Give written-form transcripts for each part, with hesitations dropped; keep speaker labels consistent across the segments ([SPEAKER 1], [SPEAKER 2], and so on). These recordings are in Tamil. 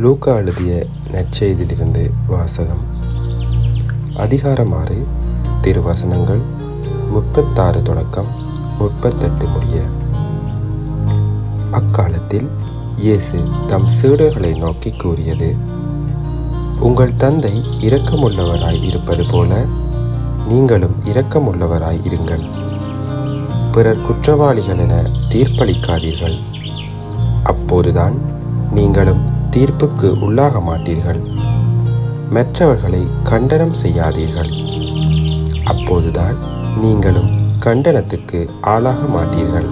[SPEAKER 1] லூக்கா எழுதிய நற்செய்தியிலிருந்து வாசகம். அதிகாரம் 6, திருவசனங்கள் 36 தொடக்கம் 38 முடிய. அக்காலத்தில் இயேசு தம் சீடர்களை நோக்கி கூறியது: உங்கள் தந்தை இரக்கமுள்ளவராய் இருப்பது போல நீங்களும் இரக்கமுள்ளவராய் இருங்கள். பிறர் குற்றவாளிகள் என தீர்ப்பளிக்காதீர்கள், அப்போதுதான் நீங்களும் தீர்ப்புக்கு உள்ளாக மாட்டீர்கள். மற்றவர்களை கண்டனம் செய்யாதீர்கள், அப்போதுதான் நீங்களும் கண்டனத்துக்கு ஆளாக மாட்டீர்கள்.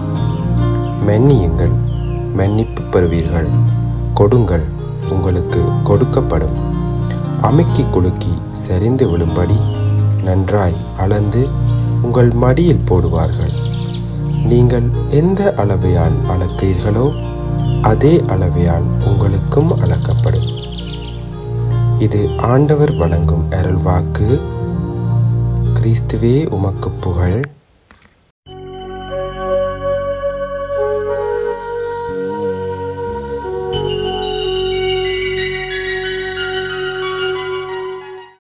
[SPEAKER 1] மன்னியுங்கள், மன்னிப்பு பெறுவீர்கள். கொடுங்கள், உங்களுக்கு கொடுக்கப்படும். அமுக்கி குலுக்கி சரிந்து விழும்படி நன்றாய் அளந்து உங்கள் மடியில் போடுவார்கள். நீங்கள் எந்த அளவையால் அளக்கிறீர்களோ அதே அளவையால் உங்களுக்கும் அளக்கப்படும். இது ஆண்டவர் வழங்கும் அருள்வாக்கு. கிறிஸ்துவே உமக்கு புகழ்.